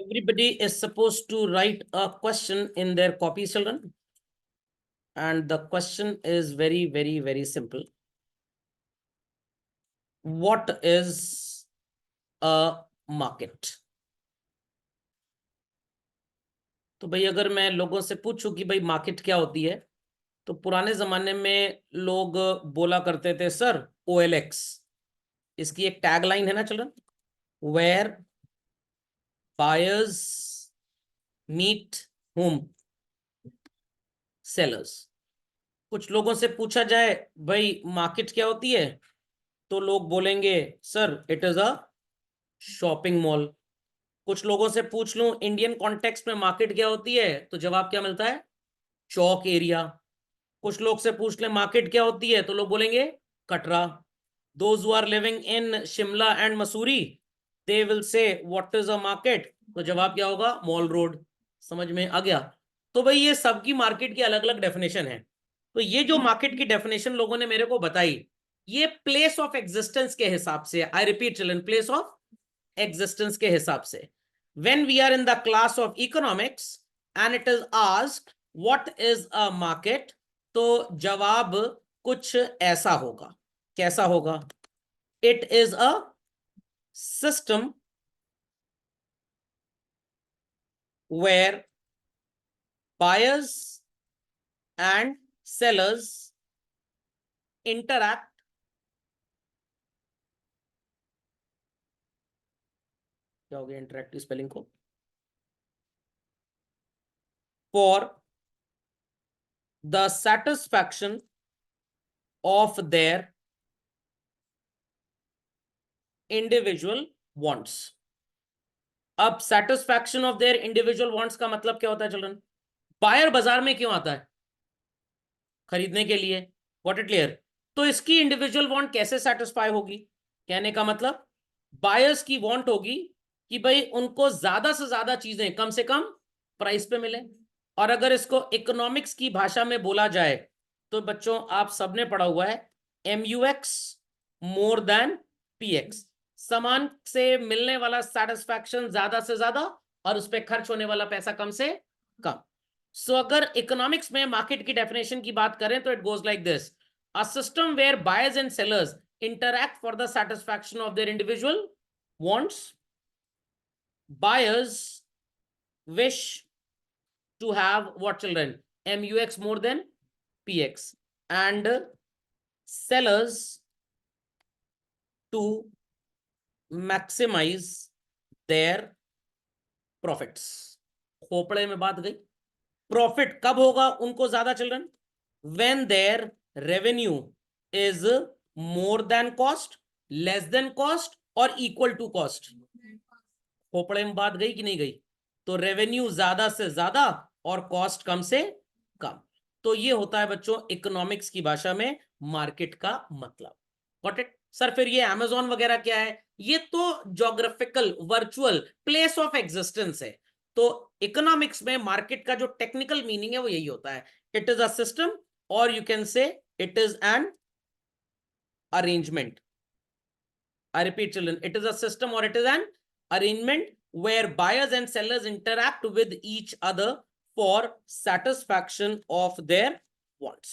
Everybody is supposed to write a question in their copy, children. And the question is very, very, very simple. What is a market? तो भाई अगर मैं लोगों से पूछूं कि भाई मार्केट क्या होती है, तो पुराने जमाने में लोग बोला करते थे सर OLX। इसकी एक टैगलाइन है ना children, where buyers meet home sellers. कुछ लोगों से पूछा जाए भाई मार्केट क्या होती है, तो लोग बोलेंगे sir it is a shopping mall. कुछ लोगों से पूछ लूं इंडियन कॉन्टेक्स्ट में मार्केट क्या होती है, तो जवाब क्या मिलता है, चौक एरिया। कुछ लोग से पूछ ले मार्केट क्या होती है, तो लोग बोलेंगे Katra. Those who are living in Shimla and Mussoorie, they will say what is a market, तो जवाब क्या होगा, मॉल रोड। समझ में आ गया? तो भाई ये सबकी मार्केट की अलग अलग डेफिनेशन है। तो ये जो मार्केट की डेफिनेशन लोगों ने मेरे को बताई, ये प्लेस ऑफ एग्जिस्टेंस के हिसाब से, I repeat children, place of existence के हिसाब से। When we are in the class of economics and it is asked what is a market, तो जवाब कुछ ऐसा होगा। कैसा होगा? It is a system where buyers and sellers interact क्या हो गया इंटरैक्टिव स्पेलिंग को, for the satisfaction of their individual wants। अब satisfaction of their individual wants का मतलब क्या होता है चिल्ड्रन? बायर बाजार में क्यों आता है? खरीदने के लिए। What it clear? तो इसकी इंडिविजुअल वांट कैसे सेटिस्फाई होगी? कहने का मतलब बायर्स की वांट होगी कि भाई उनको ज्यादा से ज्यादा चीजें कम से कम प्राइस पे मिले। और अगर इसको इकोनॉमिक्स की भाषा में बोला जाए, तो बच्चों आप सबने पढ़ा हुआ है MUX मोर देन PX। सामान से मिलने वाला सेटिस्फैक्शन ज्यादा से ज्यादा और उस पर खर्च होने वाला पैसा कम से कम। सो अगर इकोनॉमिक्स में मार्केट की डेफिनेशन की बात करें तो it goes like this, a system where buyers and sellers interact for the satisfaction of their individual wants। Buyers wish to have what children? MUX more than PX, and sellers to maximize their profits। खोपड़े में बात गई। Profit कब होगा उनको ज्यादा children? When their revenue is more than cost, less than cost और equal to cost. खोपड़े में बात गई कि नहीं गई? तो रेवेन्यू ज्यादा से ज्यादा और कॉस्ट कम से कम। तो ये होता है बच्चों इकोनॉमिक्स की भाषा में मार्केट का मतलब। Got it sir? फिर ये अमेजोन वगैरह क्या है? ये तो geographical virtual place of existence है। तो इकोनॉमिक्स में मार्केट का जो टेक्निकल मीनिंग है वो यही होता है, इट इज अ सिस्टम और you can say it is N arrangement। I repeat children, it is a system or it is an arrangement where buyers and sellers interact with each other for satisfaction of their wants।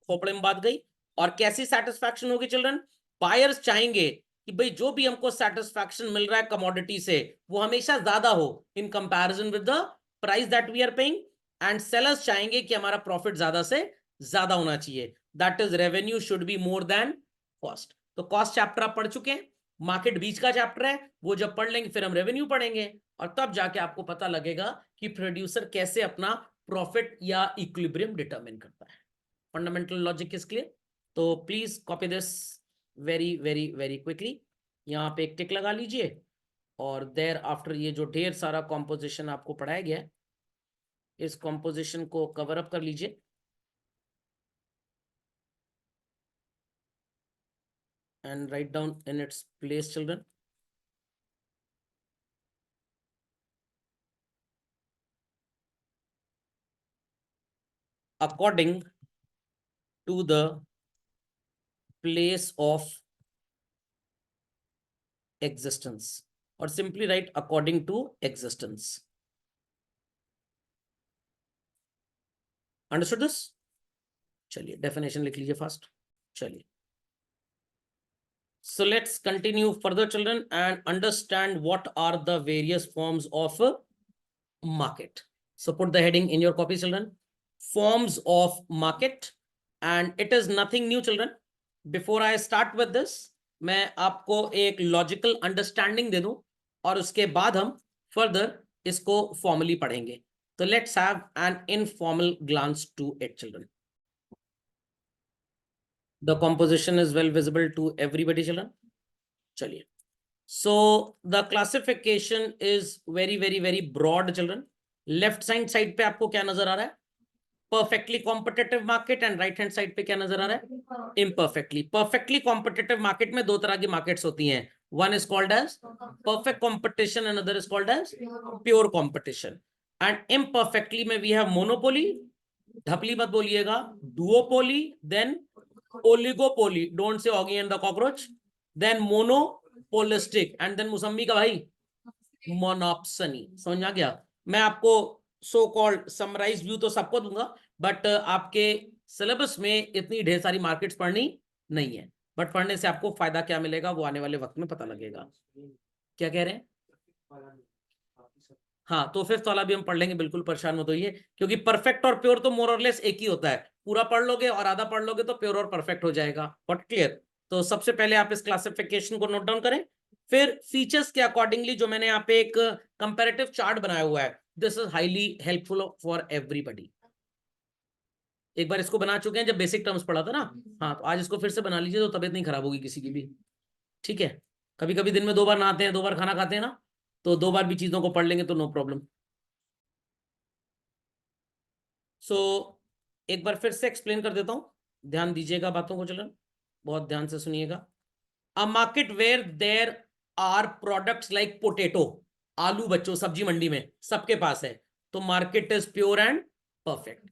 खोपड़े में बात गई। और कैसी satisfaction होगी children? Buyers चाहेंगे कि भाई जो भी हमको सेटिस्फैक्शन मिल रहा है कमोडिटी से वो हमेशा ज्यादा हो in comparison with the price that we are paying. And sellers चाहेंगे कि हमारा प्रॉफिट ज्यादा से ज्यादा होना चाहिए, that is revenue should be more than cost. तो कॉस्ट चैप्टर आप पढ़ चुके हैं, मार्केट बीच का चैप्टर है, वो जब पढ़ लेंगे फिर हम रेवेन्यू पढ़ेंगे और तब जाके आपको पता लगेगा कि प्रोड्यूसर कैसे अपना प्रॉफिट या इक्विलिब्रियम डिटरमिन करता है। Fundamental logic is clear? तो please copy this very very very quickly. यहाँ पे एक टिक लगा लीजिए और देयर आफ्टर ये जो ढेर सारा कॉम्पोजिशन आपको पढ़ाया गया है, इस कॉम्पोजिशन को कवर अप कर लीजिए। and write down in its place children। According to the place of existence। और simply write according to existence. Understood this? चलिए डेफिनेशन लिख लीजिए फर्स्ट। चलिए, so let's continue further children and understand what are the various forms of market. So put the heading in your copy children, forms of market, and it is nothing new children. Before I start with this, मैं आपको एक logical understanding दे दूं और उसके बाद हम further इसको formally पढ़ेंगे। तो let's have an informal glance to it children. The composition is well visible to everybody children. चलिए, so the classification is very broad children. Left hand side पे आपको क्या नजर आ रहा है? Perfectly competitive market, and right hand side पे क्या नजर आ रहा है? इम्परफेक्टली। परफेक्टली कॉम्पिटिटिव मार्केट में दो तरह की मार्केट्स होती हैं, one is called as perfect competition and other is called as pure competition. And imperfectly में वी हैव मोनोपोली, ढपली मत बोलिएगा, duopoly, then oligopoly, don't say Oggy and the cockroach, then monopolistic, and then मुसम्मी का भाई मोनोप्सनी। समझ में आ गया? मैं आपको सो कॉल्ड समराइज व्यू तो सबको दूंगा, बट आपके सिलेबस में इतनी ढेर सारी मार्केट्स पढ़नी नहीं है, बट पढ़ने से आपको फायदा क्या मिलेगा वो आने वाले वक्त में पता लगेगा। क्या कह रहे हैं? हाँ, तो फिफ्थ वाला भी हम पढ़ लेंगे, बिल्कुल परेशान मत होइए, क्योंकि परफेक्ट और प्योर तो मोर और लेस एक ही होता है। पूरा पढ़ लोगे और आधा पढ़ लोगे तो प्योर और परफेक्ट हो जाएगा। What clear? तो सबसे पहले आप इस क्लासिफिकेशन को नोट डाउन करें, फिर फीचर्स के अकॉर्डिंगली जो मैंने यहाँ पे एक कंपैरेटिव चार्ट बनाया हुआ है, this is highly helpful for everybody. एक बार इसको बना चुके हैं जब बेसिक टर्म्स पढ़ा था ना, हाँ, तो आज इसको फिर से बना लीजिए तो तबीयत नहीं खराब होगी किसी की भी। ठीक है? कभी कभी दिन में 2 बार नहाते हैं, 2 बार खाना खाते हैं ना, तो 2 बार भी चीजों को पढ़ लेंगे तो नो प्रॉब्लम। सो एक बार फिर से एक्सप्लेन कर देता हूं, ध्यान दीजिएगा बातों को चलन, बहुत ध्यान से सुनिएगा। A market where there are products like potato, आलू बच्चों सब्जी मंडी में सबके पास है, तो market is pure and perfect.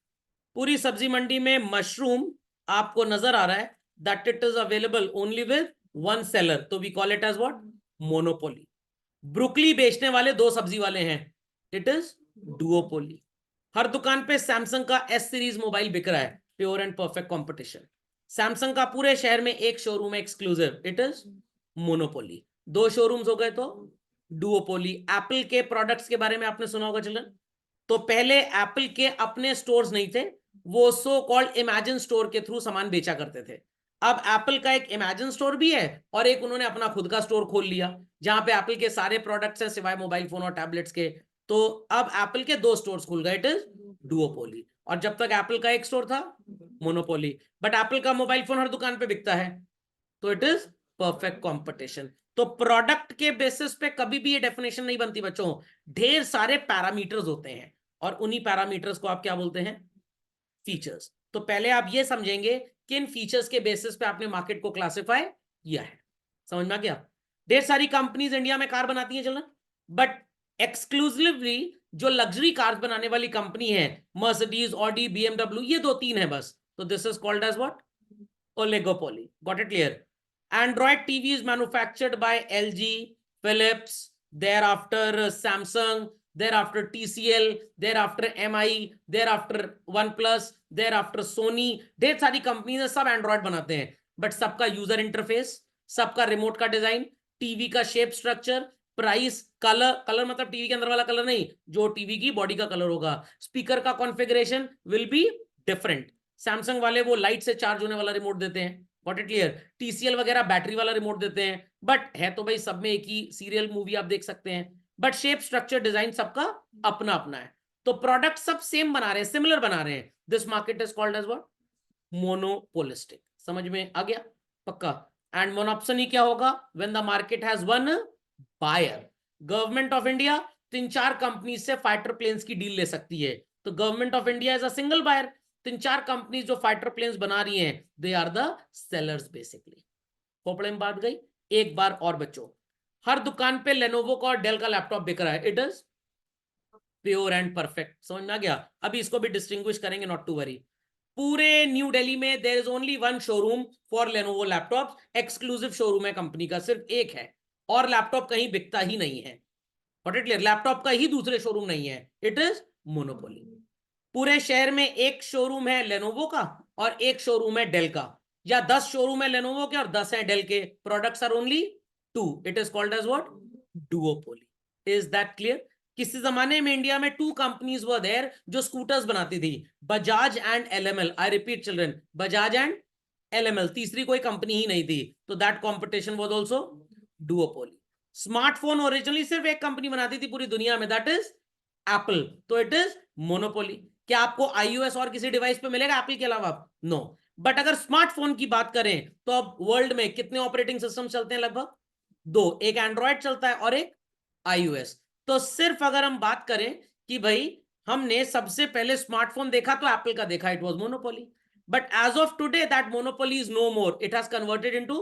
पूरी सब्जी मंडी में मशरूम आपको नजर आ रहा है that it is available only with one seller, तो we call it as what? Monopoly. Broccoli बेचने वाले 2 सब्जी वाले हैं, इट इज डुओपोली। हर दुकान पे सैमसंग का एस सीरीज मोबाइल बिक रहा है, pure and perfect competition. Samsung का पूरे शहर में एक शोरूम है exclusive, it is monopoly. 2 showrooms हो गए तो डुओपोली। एप्पल के प्रोडक्ट्स के बारे में आपने सुना होगा चिल्ड्रन, तो पहले एप्पल के अपने स्टोर्स नहीं थे, वो सो कॉल्ड इमेजिन स्टोर के थ्रू सामान बेचा करते थे। अब एप्पल का एक इमेजिन स्टोर भी है और एक उन्होंने अपना खुद का स्टोर खोल लिया जहां पे एप्पल के सारे प्रोडक्ट्स हैं सिवाय मोबाइल फोन और टैबलेट्स के। तो अब एप्पल के 2 स्टोर्स खुल गए, इट इज डुओपोली। और जब तक एप्पल का एक स्टोर था, मोनोपोली। बट एप्पल का मोबाइल फोन हर दुकान पे बिकता है, तो इट इज परफेक्ट कंपटीशन। तो प्रोडक्ट के बेसिस पे कभी भी ये डेफिनेशन नहीं बनती बच्चों, ढेर सारे पैरामीटर्स होते हैं और उन्हीं पैरामीटर्स को आप क्या बोलते हैं? फीचर्स। तो पहले आप ये समझेंगे किन फीचर्स के बेसिस पे आपने मार्केट को क्लासिफाई किया है। समझ में आ गया? ढेर सारी कंपनीज इंडिया में कार बनाती हैं चलना, बट एक्सक्लूसिवली जो लग्जरी कार्स बनाने वाली कंपनी है, मर्सिडीज, ऑडी, बीएमडब्ल्यू, ये 2-3 है बस, तो this is called as what? Oligopoly. Got it clear? Android TV is manufactured by LG, Philips, thereafter Samsung, thereafter TCL, thereafter MI, thereafter OnePlus, thereafter Sony, ढेर सारी companies है, सब Android बनाते हैं, बट सबका यूजर इंटरफेस, सबका remote का design, TV का shape structure, price, colour, colour मतलब टीवी के अंदर वाला कलर नहीं, जो टीवी की बॉडी का कलर होगा, स्पीकर का configuration will be different. Samsung वाले वो लाइट से चार्ज होने वाला रिमोट देते हैं, गॉट इट क्लियर? टीसीएल वगैरह बैटरी वाला रिमोट देते हैं, बट है तो भाई सब में एक ही सीरियल मूवी आप देख सकते हैं, बट शेप स्ट्रक्चर डिजाइन सबका अपना अपना है। तो प्रोडक्ट सब सेम बना रहे हैं, सिमिलर बना रहे हैं, this market is called as what? Monopolistic. समझ में आ गया? पक्का? एंड मोनोप्सनी क्या होगा? When the market has one buyer. Government of India 3-4 company से फाइटर प्लेन्स की डील ले सकती है, तो government of India is a single buyer. 3-4 companies जो फाइटर प्लेन्स बना रही हैं, they are the sellers basically. खोपड़े में बात गई? एक बार और बच्चों, हर दुकान पे लेनोवो का और डेल का लैपटॉप बिक रहा है, it is pure and perfect. समझ में आ गया? अभी इसको भी डिस्टिंग्विश करेंगे, नॉट टू वरी। पूरे न्यू दिल्ली में there is only one showroom for Lenovo laptop, exclusive showroom है कंपनी का, सिर्फ एक है, और लैपटॉप कहीं बिकता ही नहीं है। Got it clear? लैपटॉप का ही दूसरे शोरूम नहीं है, इट इज मोनोपोली। पूरे शहर में एक शोरूम है लेनोवो का और एक शोरूम है डेल का, या 10 शोरूम है लेनोवो के और 10 है डेल के, products are only 2, it is called as what? Duopoly. Is that clear? किसी जमाने में इंडिया में 2 कंपनीज वर देयर जो स्कूटर्स बनाती थी, Bajaj and LML. I repeat children, Bajaj and LML, तीसरी कोई कंपनी ही नहीं थी, तो that competition was also duopoly. Smartphone originally सिर्फ एक कंपनी बनाती थी पूरी दुनिया में, दैट इज एप्पल, तो इट इज मोनोपोली। क्या आपको iOS और किसी डिवाइस पे मिलेगा एप्पल के अलावा? नो। बट अगर स्मार्टफोन की बात करें तो अब वर्ल्ड में कितने ऑपरेटिंग सिस्टम चलते हैं? लगभग 2, एक एंड्रॉयड चलता है और एक iOS। तो सिर्फ अगर हम बात करें कि भाई हमने सबसे पहले स्मार्टफोन देखा तो एप्पल का देखा, it was monopoly. But as of today that monopoly is no more, it has converted into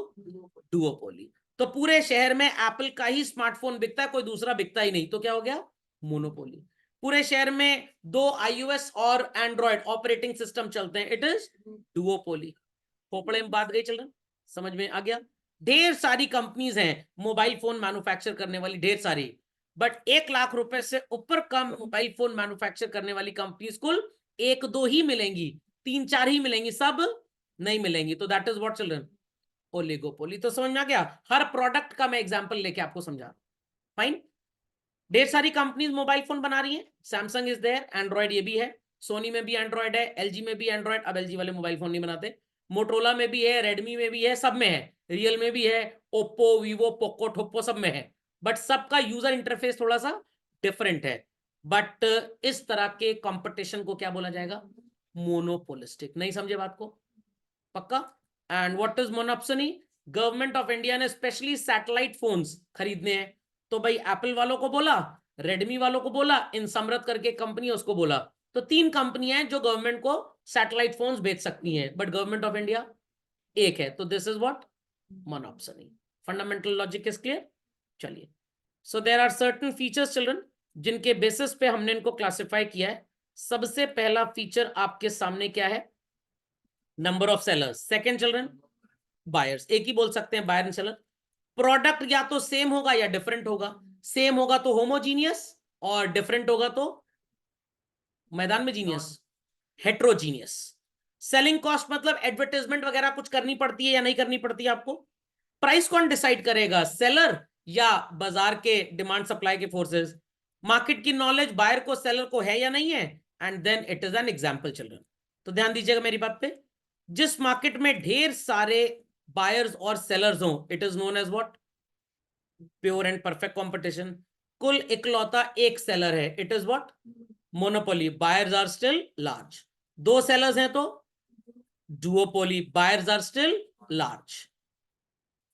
duopoly. तो पूरे शहर में एप्पल का ही स्मार्टफोन बिकता है, कोई दूसरा बिकता ही नहीं, तो क्या हो गया? मोनोपोली। पूरे शहर में 2 iOS और एंड्रॉयड ऑपरेटिंग सिस्टम चलते हैं, इट इज डुओपोली। खोपड़े में बात गई चिल्ड्रन, समझ में आ गया? ढेर सारी कंपनीज हैं मोबाइल फोन मैन्युफैक्चर करने वाली, ढेर सारी, बट 1 लाख रुपए से ऊपर कम मोबाइल फोन मैन्युफैक्चर करने वाली कंपनीज कुल 1-2 ही मिलेंगी, 3-4 ही मिलेंगी, सब नहीं मिलेंगी। तो that is what children? Oligopoly. तो समझ में आ गया? हर प्रोडक्ट का मैं एग्जांपल लेके आपको समझा। फाइन। ढेर सारी कंपनीज मोबाइल फोन बना रही हैं, सैमसंग इज देयर, एंड्रॉयड ये भी है, सोनी में भी एंड्रॉयड है, एलजी में भी एंड्रॉयड, अब एलजी वाले मोबाइल फोन नहीं बनाते, मोटरोला में भी है, रेडमी में भी है, सब में है, रियल में भी है, ओप्पो, वीवो, पोको, ठोप्पो, सब में है, बट सबका यूजर इंटरफेस थोड़ा सा डिफरेंट है। बट इस तरह के कंपटीशन को क्या बोला जाएगा? मोनोपोलिस्टिक। नहीं समझे बात को? पक्का? And what is monopsony? Government of India ने स्पेशली सैटेलाइट फोन्स खरीदने हैं, तो भाई एप्पल वालों को बोला, रेडमी वालों को बोला, इन समरत करके कंपनी उसको बोला, तो 3 कंपनियां हैं जो गवर्नमेंट को सैटेलाइट फोन्स बेच सकती हैं, बट गवर्नमेंट ऑफ इंडिया एक है, तो this is what? Monopsony. Fundamental logic is clear? चलिए, so there are certain features children जिनके बेसिस पे हमने इनको क्लासिफाई किया है। सबसे पहला फीचर आपके सामने क्या है? Number of sellers. Second children, buyers, एक ही बोल सकते हैं, बायर एंड सेलर। प्रोडक्ट या तो सेम होगा या डिफरेंट होगा, सेम होगा तो होमोजीनियस और डिफरेंट होगा तो मैदान में जीनियस, हेट्रोजीनियस। सेलिंग कॉस्ट मतलब एडवर्टाइजमेंट वगैरह कुछ करनी पड़ती है या नहीं करनी पड़ती है आपको? प्राइस कौन डिसाइड करेगा, सेलर या बाजार के डिमांड सप्लाई के फोर्सेस? मार्केट की नॉलेज बायर को सेलर को है या नहीं है? And then it is an example children. तो ध्यान दीजिएगा मेरी बात पे, जिस मार्केट में ढेर सारे बायर्स और सेलर्स हो, it is known as what? Pure and perfect competition. कुल इकलौता एक सेलर है, it is what? Monopoly. Buyers are still large. 2 sellers हैं तो duopoly, buyers are still large.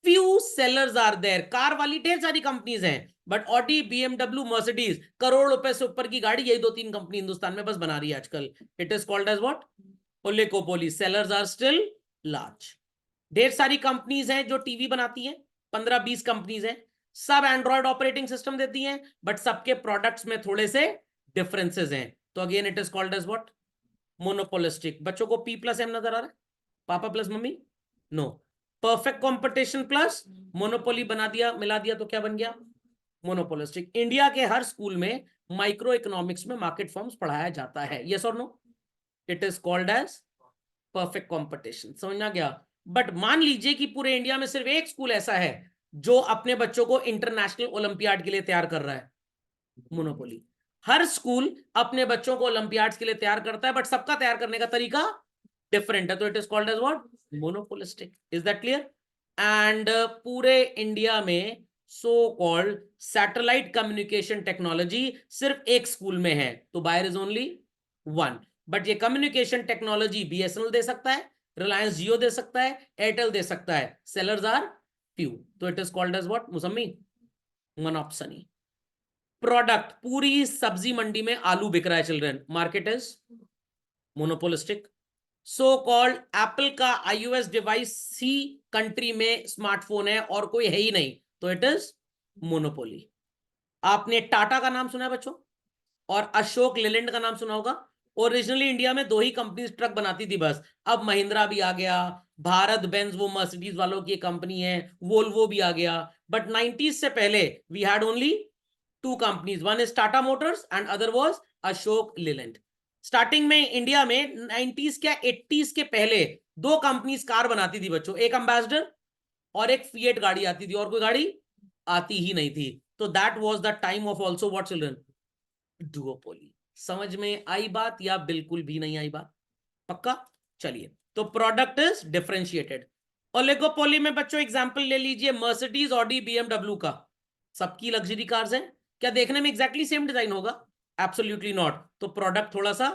Few sellers are there. Car वाली ढेर सारी कंपनीज हैं, but Audi, BMW, Mercedes, crore रुपए से ऊपर की गाड़ी यही 2-3 कंपनी हिंदुस्तान में बस बना रही है आजकल, it is called as what? Oligopoly. Sellers are still large. ढेर सारी कंपनीज हैं जो टीवी बनाती हैं, 15-20 कंपनीज हैं, सब एंड्रॉयड ऑपरेटिंग सिस्टम देती हैं, बट सबके प्रोडक्ट्स में थोड़े से डिफरेंसेस हैं, तो again it is called as what? Monopolistic. बच्चों को P प्लस M नजर आ रहा है? पापा प्लस मम्मी? No. Perfect competition plus monopoly बना दिया, मिला दिया, तो क्या बन गया? मोनोपोलिस्टिक। इंडिया के हर स्कूल में माइक्रो इकोनॉमिक्स में मार्केट फॉर्म्स पढ़ाया जाता है, यस और no? It is called as perfect competition. समझ आ गया? बट मान लीजिए कि पूरे इंडिया में सिर्फ एक स्कूल ऐसा है जो अपने बच्चों को इंटरनेशनल ओलंपियाड के लिए तैयार कर रहा है, मोनोपोली। हर स्कूल अपने बच्चों को ओलंपियाड्स के लिए तैयार करता है, बट सबका तैयार करने का तरीका डिफरेंट है, तो it is called as what? Monopolistic. Is that clear? And पूरे इंडिया में so called satellite communication technology सिर्फ एक स्कूल में है, तो बायर इज ओनली 1। बट ये कम्युनिकेशन टेक्नोलॉजी BSNL दे सकता है, रिलायंस जियो दे सकता है, एयरटेल दे सकता है, सेलर्स आर फ्यू, तो it is called as what? मुसम्मी, मोनोप्सनी। प्रोडक्ट, पूरी सब्जी मंडी में आलू बिक रहा है children, market is monopolistic. So called Apple का iOS डिवाइस ही कंट्री में स्मार्टफोन है और कोई है ही नहीं, तो इट इज मोनोपोली। आपने टाटा का नाम सुना है बच्चों, और अशोक लेलैंड का नाम सुना होगा। ओरिजिनली इंडिया में 2 ही कंपनीज ट्रक बनाती थी बस, अब महिंद्रा भी आ गया, भारत बेंज वो मर्सिडीज वालों की कंपनी है, वोल्वो भी आ गया। बट 90s से पहले we had only two companies, one is Tata Motors and other was Ashok Leyland. Starting में इंडिया में 90s क्या 80s के पहले दो कंपनीज कार बनाती थी बच्चों, एक एम्बेसडर और एक फिएट गाड़ी आती थी, और कोई गाड़ी आती ही नहीं थी। तो that was the time of also what children, duopoly. समझ में आई बात या बिल्कुल भी नहीं आई बात? पक्का? चलिए, तो प्रोडक्ट इज डिफरेंशिएटेड। ओलिगोपोली में बच्चों एग्जांपल ले लीजिए मर्सिडीज, ऑडी, बीएमडब्ल्यू का। सबकी लग्जरी कार्स हैं, क्या देखने में एग्जैक्टली सेम डिजाइन होगा? Absolutely not. तो प्रोडक्ट थोड़ा सा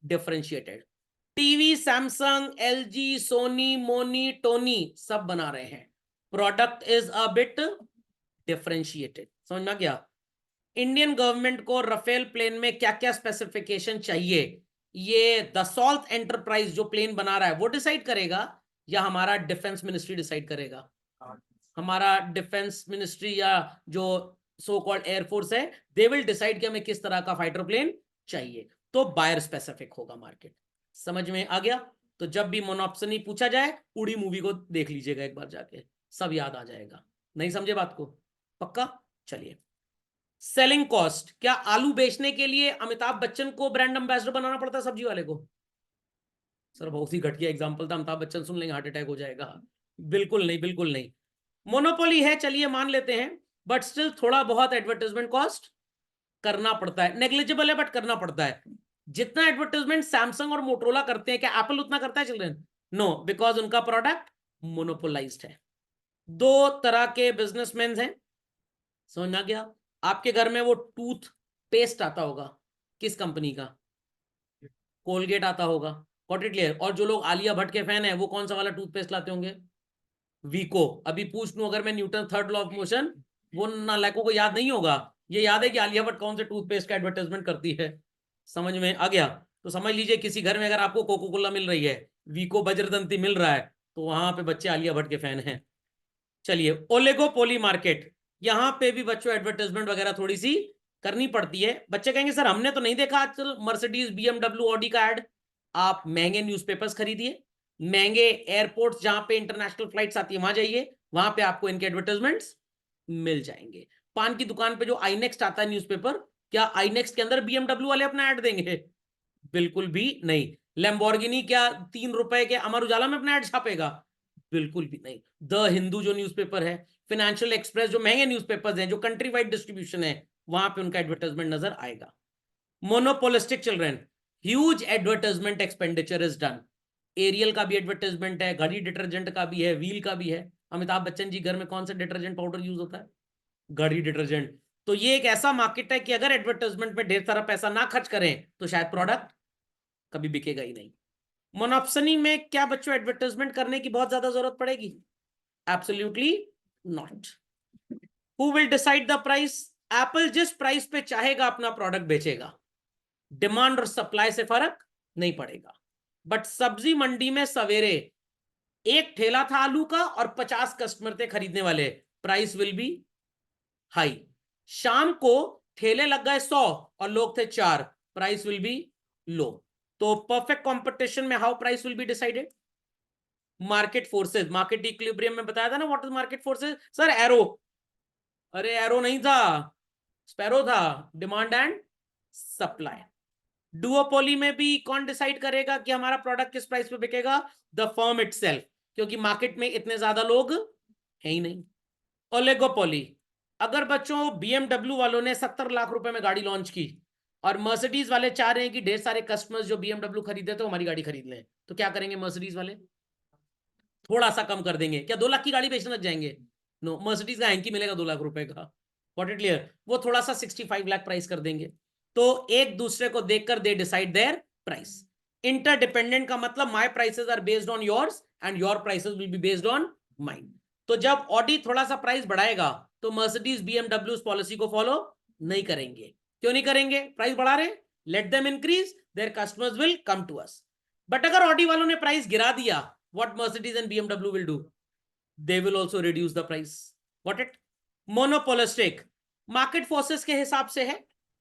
differentiated. TV Samsung, LG, Sony, मोनी, टोनी सब बना रहे हैं, product is a bit differentiated. समझ में आ गया? इंडियन गवर्नमेंट को राफेल प्लेन में क्या क्या स्पेसिफिकेशन चाहिए, ये दसॉल्ट एंटरप्राइज जो प्लेन बना रहा है वो डिसाइड करेगा, या हमारा डिफेंस मिनिस्ट्री डिसाइड करेगा? हमारा डिफेंस मिनिस्ट्री या जो सो कॉल्ड एयरफोर्स है, दे विल डिसाइड कि हमें किस तरह का फाइटर प्लेन चाहिए। तो बायर स्पेसिफिक होगा मार्केट। समझ में आ गया? तो जब भी मोनोप्सनी पूछा जाए, उड़ी मूवी को देख लीजिएगा एक बार जाके, सब याद आ जाएगा। नहीं समझे बात को? पक्का? चलिए, सेलिंग कॉस्ट, क्या आलू बेचने के लिए अमिताभ बच्चन को ब्रांड एम्बेसडर बनाना पड़ता है सब्जी वाले को? सर बहुत ही घटिया एग्जांपल था, अमिताभ बच्चन सुन लेंगे हार्ट अटैक हो जाएगा। बिल्कुल नहीं, बिल्कुल नहीं। मोनोपोली है चलिए मान लेते हैं, बट स्टिल थोड़ा बहुत एडवर्टाइजमेंट कॉस्ट करना पड़ता है। नेग्लिजिबल है बट करना पड़ता है। जितना एडवर्टाइजमेंट सैमसंग और मोटरोला करते हैं, क्या एप्पल उतना करता है चिल्ड्रन? नो, बिकॉज उनका प्रोडक्ट मोनोपोलाइज्ड है। दो तरह के बिजनेसमैन हैं, समझ में आ गया? आपके घर में वो टूथ पेस्ट आता होगा, किस कंपनी का? कोलगेट आता होगा। Got it clear? और जो लोग आलिया भट्ट के फैन है वो कौन सा वाला टूथपेस्ट लाते होंगे? वीको। अभी पूछ लूं अगर मैं, Newton third law of motion, वो नालायकों को याद नहीं होगा। ये याद है कि आलिया भट्ट कौन से टूथपेस्ट का एडवर्टाइजमेंट करती है। समझ में आ गया? तो समझ लीजिए किसी घर में अगर आपको कोको कोला मिल रही है, वीको वज्रदंती मिल रहा है, तो वहां पे बच्चे आलिया भट्ट के फैन हैं। चलिए, ओलेगोपोली मार्केट, यहां पे भी बच्चों एडवर्टाइजमेंट वगैरह थोड़ी सी करनी पड़ती है। बच्चे कहेंगे सर हमने तो नहीं देखा आजकल मर्सिडीज, बीएमडब्ल्यू, ऑडी का ऐड। आप महंगे न्यूज़पेपर्स खरीदिए, महंगे एयरपोर्ट्स जहां पे इंटरनेशनल फ्लाइट्स आती है वहां जाइए, वहां पे आपको इनके एडवर्टाइजमेंट्स मिल जाएंगे। पान की दुकान पे जो आईनेक्स्ट आता है न्यूज़पेपर, क्या आईनेक्स्ट के अंदर बीएमडब्ल्यू वाले अपना ऐड देंगे? बिल्कुल भी नहीं। लैम्बोर्गिनी क्या 3 रुपए के अमर उजाला में अपना ऐड छापेगा? बिल्कुल भी नहीं। द हिंदू जो न्यूज़पेपर है, फाइनेंशियल एक्सप्रेस, जो महंगे न्यूज़पेपर्स हैं, जो कंट्री वाइड डिस्ट्रीब्यूशन है, वहां पे उनका एडवर्टाइजमेंट नजर आएगा। Monopolistic children, huge advertisement expenditure is done. Ariel का भी एडवर्टाइजमेंट है, घड़ी डिटर्जेंट का भी है, व्हील का भी है। अमिताभ बच्चन जी घर में कौन सा डिटर्जेंट पाउडर यूज होता है? घड़ी डिटर्जेंट। तो ये एक ऐसा मार्केट है कि अगर एडवर्टाइजमेंट पे ढेर सारा पैसा ना खर्च करें तो शायद प्रोडक्ट कभी बिकेगा ही नहीं। मोनोप्सनी में क्या बच्चों एडवर्टाइजमेंट करने की बहुत ज्यादा जरूरत पड़ेगी? Absolutely not. Who will decide the price? Apple जिस प्राइस पे चाहेगा अपना प्रोडक्ट बेचेगा, डिमांड और सप्लाई से फर्क नहीं पड़ेगा। बट सब्जी मंडी में सवेरे एक ठेला था आलू का और 50 कस्टमर थे खरीदने वाले, प्राइस विल बी हाई। शाम को ठेले लग गए 100 और लोग थे 4, प्राइस विल बी लो। तो परफेक्ट कंपटीशन में how price will be decided? Market forces. Market equilibrium में बताया था ना what is market forces? Sir arrow. अरे एरो नहीं था, स्पैरो था। Demand and supply. डुओपोली में भी कौन डिसाइड करेगा कि हमारा प्रोडक्ट किस प्राइस पे बिकेगा? द फर्म इटसेल्फ, क्योंकि मार्केट में इतने ज्यादा लोग है ही नहीं। ओलिगोपोली, अगर बच्चों बीएमडब्ल्यू वालों ने 70 लाख रुपए में गाड़ी लॉन्च की और मर्सिडीज वाले चाह रहे हैं कि ढेर सारे कस्टमर्स जो बीएमडब्ल्यू खरीदे तो हमारी गाड़ी खरीद लें, तो क्या करेंगे मर्सिडीज वाले? थोड़ा सा कम कर देंगे। क्या 2 लाख की गाड़ी बेचने लग जाएंगे? नो, मर्सिडीज का हैंकी मिलेगा 2 लाख रुपए का। What it clear? वो थोड़ा सा 65 लाख प्राइस कर देंगे। तो एक दूसरे को देखकर they decide their price. Interdependent का मतलब my prices are based on yours and your prices will be based on mine. तो जब ऑडी थोड़ा सा प्राइस बढ़ाएगा तो मर्सिडीज बीएमडब्ल्यू पॉलिसी को फॉलो नहीं करेंगे। क्यों नहीं करेंगे? प्राइस बढ़ा रहे, let them increase, their customers will come to us. But अगर ऑडी वालों ने प्राइस गिरा दिया, what Mercedes and BMW will do? They will also reduce the price. Got it? Monopolistic, market forces के हिसाब से है।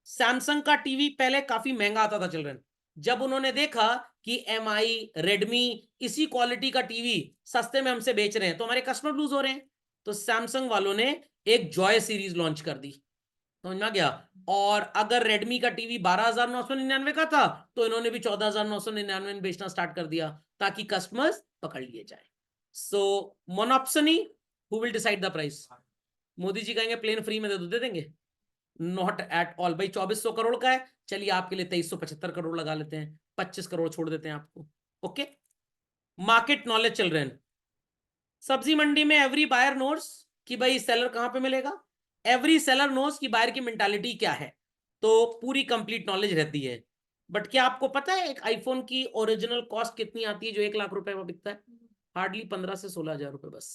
सैमसंग का टीवी पहले काफी महंगा आता था चिल्ड्रन, जब उन्होंने देखा कि MI, रेडमी इसी क्वालिटी का टीवी सस्ते में हमसे बेच रहे हैं, तो हमारे कस्टमर लूज हो रहे हैं। तो सैमसंग वालों ने एक जॉय सीरीज लॉन्च कर दी, समझ में आ गया। और अगर रेडमी का टीवी 12,999 का था, तो इन्होंने भी 14,999 में बेचना स्टार्ट कर दिया, ताकि कस्टमर्स पकड़ लिए जाए। So monopsony, who will decide the price? Modi ji कहेंगे प्लेन फ्री में दे देंगे? नॉट एट ऑल भाई। 2400 करोड़ का है, चलिए आपके लिए 2375 करोड़ लगा लेते हैं, 25 करोड़ छोड़ देते हैं आपको। ओके, मार्केट नॉलेज चल रहे हैं। सब्जी मंडी में एवरी बायर नोस कि भाई सेलर कहां पे मिलेगा, एवरी सेलर नोस कि बायर की मेंटालिटी क्या है, तो पूरी कंप्लीट नॉलेज रहती है। बट क्या आपको पता है एक आईफोन की ओरिजिनल कॉस्ट कितनी आती है जो 1 लाख रुपए में बिकता है? हार्डली 15 से 16 हजार रुपए बस।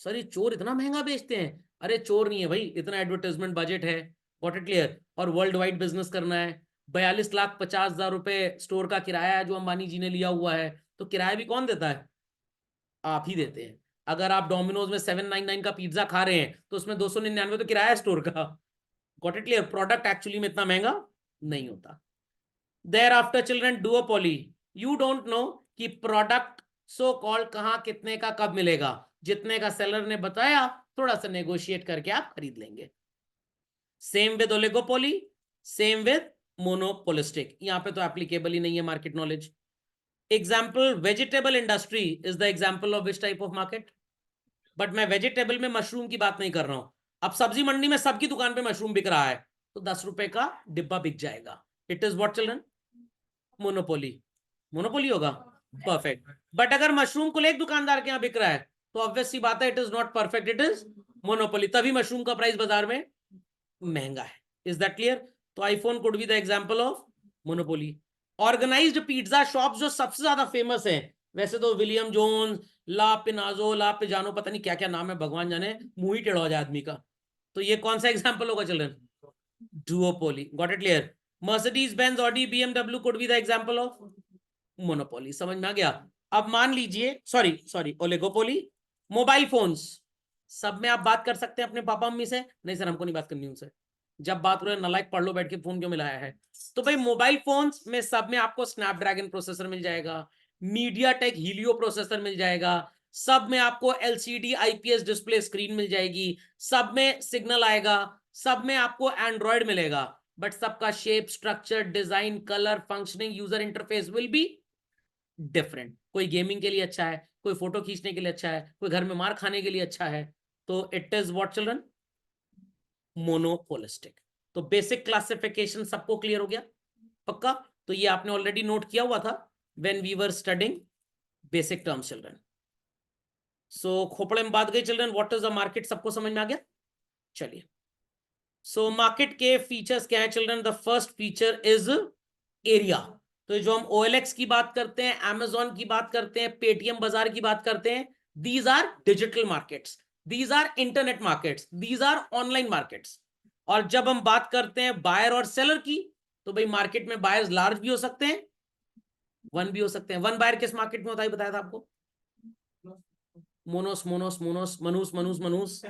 सर ये चोर इतना महंगा बेचते हैं? अरे चोर नहीं है भाई, इतना एडवर्टाइजमेंट बजट है, गॉट इट क्लियर। और वर्ल्ड वाइड बिजनेस करना है। 42,50,000 रुपए स्टोर का किराया है जो अंबानी जी ने लिया हुआ है, तो किराया भी कौन देता है? आप ही देते हैं। अगर आप डोमिनोज में 799 का पिज्जा खा रहे हैं, तो उसमें 299 तो किराया है स्टोर का, got it clear. Product actually में इतना महंगा नहीं होता। There after children duopoly, you don't know कि प्रोडक्ट सो कॉल्ड कहां कितने का कब मिलेगा, जितने का सेलर ने बताया थोड़ा सा नेगोशिएट करके आप खरीद लेंगे। Same with oligopoly, same with monopolistic, यहां पे तो एप्लीकेबल ही नहीं है market knowledge. Example, vegetable industry is the example of which type of market? But मैं वेजिटेबल में मशरूम की बात नहीं कर रहा हूं। अब सब्जी मंडी में सबकी दुकान पे मशरूम बिक रहा है, तो 10 रुपए का डिब्बा बिक जाएगा। It is what children? Monopoly. Monopoly होगा, परफेक्ट। बट अगर मशरूम को एक दुकानदार के यहाँ बिक रहा है, तो ऑब्वियस सी बात है it is not perfect, it is monopoly. तभी मशरूम का प्राइस बाजार में महंगा है। Is that clear? तो iPhone could be the example of monopoly. Organised pizza shop जो सबसे ज्यादा फेमस है, वैसे तो विलियम जोन्स, ला पिनाजो, ला पिजानो, पता नहीं क्या क्या नाम है, भगवान जाने, मुंह ही टेढ़ा हो जाए आदमी का। तो ये कौन सा एग्जांपल होगा children? Duopoly, got it clear. Mercedes Benz, Audi, BMW could be the example of monopoly. समझ में आ गया? अब मान लीजिए, sorry sorry, oligopoly. Mobile phones, सब में आप बात कर सकते हैं अपने पापा मम्मी से, नहीं सर हमको नहीं बात करनी उनसे। जब बात हो रही है नालायक पढ़ लो बैठ के, फोन क्यों मिलाया है? तो भाई मोबाइल फोन्स में सब में आपको स्नैपड्रैगन प्रोसेसर मिल जाएगा, मीडियाटेक हीलियो प्रोसेसर मिल जाएगा, सब में आपको एलसीडी आईपीएस डिस्प्ले स्क्रीन मिल जाएगी, सब में सिग्नल आएगा, सब में आपको एंड्रॉयड मिलेगा। बट सबका shape, structure, design, colour, functioning, user interface will be different. कोई गेमिंग के लिए अच्छा है, कोई फोटो खींचने के लिए अच्छा है, कोई घर में मार खाने के लिए अच्छा है। तो it is what children? Monopolistic. तो बेसिक क्लासिफिकेशन सबको क्लियर हो गया? पक्का? तो ये आपने ऑलरेडी नोट किया हुआ था when we were studying basic terms children. So खोपड़े में बात गई children, what is the market, सबको समझ में आ गया? चलिए, सो मार्केट के फीचर्स क्या है children? The first feature is area. तो जो हम OLX की बात करते हैं, Amazon की बात करते हैं, पेटीएम बाजार की बात करते हैं, these are digital markets, these are internet markets, these are online markets. और जब हम बात करते हैं बायर और सेलर की, तो भाई मार्केट में बायर्स लार्ज भी हो सकते हैं, वन भी हो सकते हैं। वन बायर किस मार्केट में होता है बताया था आपको? मोनोस मोनोस मोनोस, मनूस मनूस मनूस,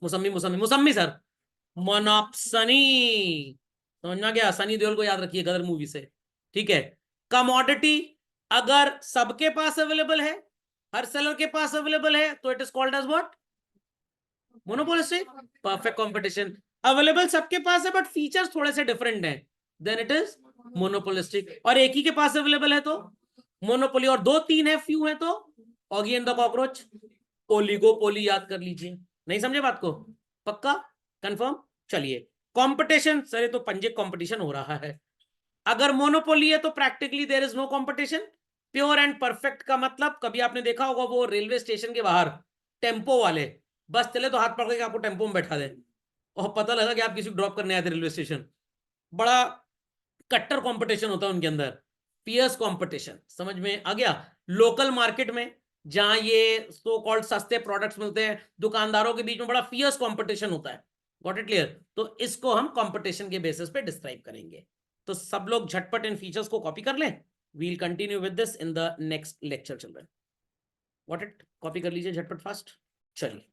मुसम्मी मुसम्मी मुसम्मी सर, मोनोप्सनी। समझ में आ गया? सनी देओल को याद रखिए गदर मूवी से, ठीक है। कमोडिटी, अगर सबके पास अवेलेबल है, हर सेलर के पास अवेलेबल है, तो it is called as what? Monopolistic. Perfect competition, available सबके पास है बट फीचर्स थोड़े से डिफरेंट हैं, देन इट इज मोनोपोलिस्टिक। और एक ही के पास अवेलेबल है तो मोनोपोली, और दो तीन है, फ्यू है तो Oggy and the cockroach, oligopoly. याद कर लीजिए। नहीं समझे बात को? पक्का? कंफर्म? चलिए, कंपटीशन सर, ये तो पंजे कंपटीशन हो रहा है। अगर मोनोपोली है तो practically there is no competition. Pure and perfect का मतलब, कभी आपने देखा होगा वो रेलवे स्टेशन के बाहर टेम्पो वाले, बस चले तो हाथ पकड़ के आपको टेम्पो में बैठा दे, और पता लगा कि आप किसी को ड्रॉप करने आए थे रेलवे स्टेशन। बड़ा कट्टर कंपटीशन होता है उनके अंदर, पियर्स कंपटीशन। समझ में आ गया? लोकल मार्केट में जहां ये सो कॉल्ड सस्ते प्रोडक्ट्स मिलते हैं, दुकानदारों के बीच में बड़ा फियर्स कंपटीशन होता है, गॉट इट क्लियर? तो इसको हम कंपटीशन के बेसिस पे डिस्क्राइब करेंगे। तो सब लोग झटपट इन फीचर्स को कॉपी कर लें, we'll continue with this in the next lecture children. What it, copy कर लीजिए झटपट फास्ट। चलिए,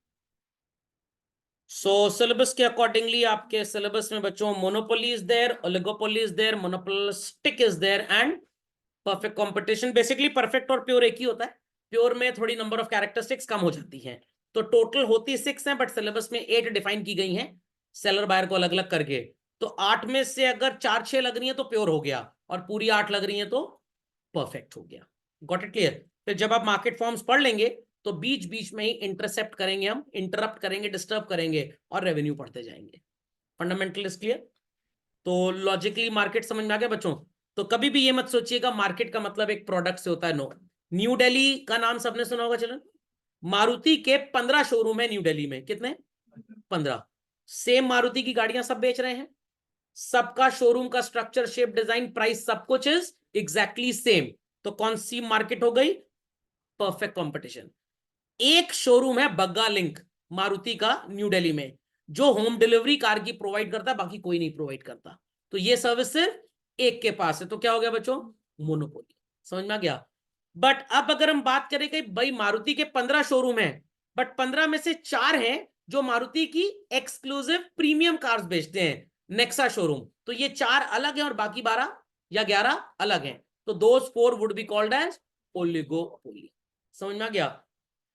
सो सिलेबस के अकॉर्डिंगली आपके सिलेबस में बच्चों monopoly is there, oligopoly is there, monopolistic is there, and perfect competition, basically perfect और pure एक ही होता है, प्योर में थोड़ी नंबर ऑफ कैरेक्टरिस्टिक्स कम हो जाती हैं, तो टोटल होती 6 है, बट सिलेबस में 8 डिफाइन की गई हैं सेलर बायर को अलग अलग करके। तो 8 में से अगर 4-6 लग रही है तो प्योर हो गया, और पूरी 8 लग रही है तो परफेक्ट हो गया। Got it clear? फिर जब आप मार्केट फॉर्म्स पढ़ लेंगे तो बीच बीच में ही इंटरसेप्ट करेंगे, हम इंटरप्ट करेंगे, डिस्टर्ब करेंगे, और रेवेन्यू पढ़ते जाएंगे। Fundamental is clear? तो लॉजिकली मार्केट समझ में आ गया बच्चों? तो कभी भी ये मत सोचिएगा मार्केट का मतलब एक प्रोडक्ट से होता है, नो। न्यू दिल्ली का नाम सबने सुना होगा, चलो। मारुति के 15 शोरूम है न्यू दिल्ली में, कितने? 15। सेम मारुति की गाड़ियां सब बेच रहे हैं, सबका शोरूम का स्ट्रक्चर, शेप, डिजाइन, प्राइस, सब कुछ इज एग्जैक्टली सेम। तो कौन सी मार्केट हो गई? Perfect competition. एक शोरूम है बग्गा लिंक मारुति का न्यू दिल्ली में, जो होम डिलीवरी कार की प्रोवाइड करता है, बाकी कोई नहीं प्रोवाइड करता। तो ये सर्विस सिर्फ एक के पास है, तो क्या हो गया बच्चों? मोनोपोली। समझ में आ गया? बट अब अगर हम बात करें कि भाई मारुति के 15 शोरूम हैं, बट 15 में से 4 हैं जो मारुति की एक्सक्लूसिव प्रीमियम कार्स बेचते हैं, नेक्सा शोरूम, तो ये 4 अलग हैं और बाकी 12 या 11 अलग हैं, तो those 4 would be called as oligopoly. समझ में आ गया?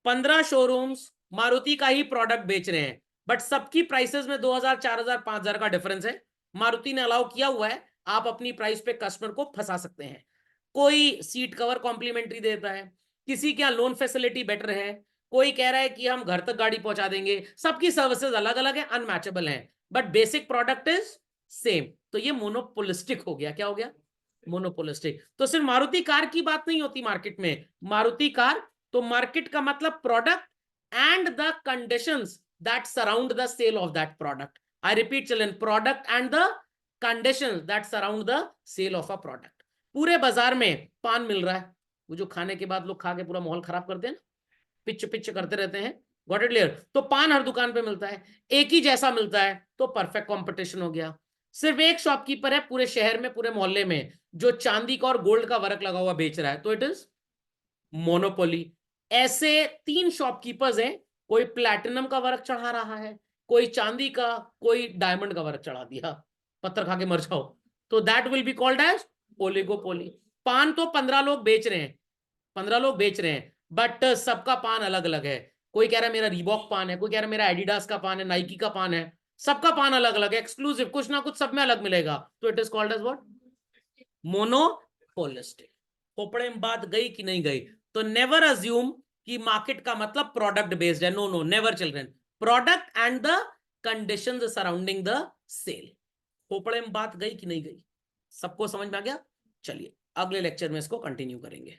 15 शोरूम्स मारुति का ही प्रोडक्ट बेच रहे हैं, बट सबकी प्राइसेस में 2000, 4000, 5000 का डिफरेंस है। मारुति ने अलाउ किया हुआ है आप अपनी प्राइस पे कस्टमर को फंसा सकते हैं। कोई सीट कवर कॉम्प्लीमेंट्री देता है, किसी के यहाँ लोन फैसिलिटी बेटर है, कोई कह रहा है कि हम घर तक गाड़ी पहुंचा देंगे, सबकी सर्विसेज अलग अलग है, अनमैचेबल है, but basic product is same. तो ये मोनोपोलिस्टिक हो गया। क्या हो गया? मोनोपोलिस्टिक। तो सिर्फ मारुति कार की बात नहीं होती मार्केट में, मारुति कार, तो मार्केट का मतलब product and the conditions that surround the sale of that product. I repeat children, product and the conditions that surround the sale of a product. पूरे बाजार में पान मिल रहा है, वो जो खाने के बाद लोग खा के पूरा माहौल खराब करते हैं ना, पिच पिच करते रहते हैं, गॉट इट क्लियर? तो पान हर दुकान पे मिलता है, एक ही जैसा मिलता है, तो परफेक्ट कंपटीशन हो गया। सिर्फ एक शॉपकीपर है पूरे शहर में, पूरे मोहल्ले में, जो चांदी का और गोल्ड का वर्क लगा हुआ बेच रहा है, तो इट इज मोनोपोली। ऐसे 3 शॉपकीपर्स हैं, कोई प्लैटिनम का वर्क चढ़ा रहा है, कोई चांदी का, कोई डायमंड का वर्क चढ़ा दिया, पत्थर खा के मर जाओ, तो that will be called as oligopoly. पान तो 15 लोग बेच रहे हैं, 15 लोग बेच रहे हैं, बट सबका पान अलग अलग है। कोई कह रहा है मेरा रीबॉक पान है, कोई कह रहा है मेरा एडिडास का पान है, नाइकी का पान है, सबका पान अलग अलग है, एक्सक्लूसिव, कुछ ना कुछ सब में अलग मिलेगा, तो it is called as what? Monopolistic. खोपड़े में बात गई कि नहीं गई? तो नेवर अज्यूम कि मार्केट का मतलब प्रोडक्ट बेस्ड है, no no, never children. Product and the conditions surrounding the sale. खोपड़े में बात गई कि नहीं गई? सबको समझ में आ गया? चलिए अगले लेक्चर में इसको कंटिन्यू करेंगे।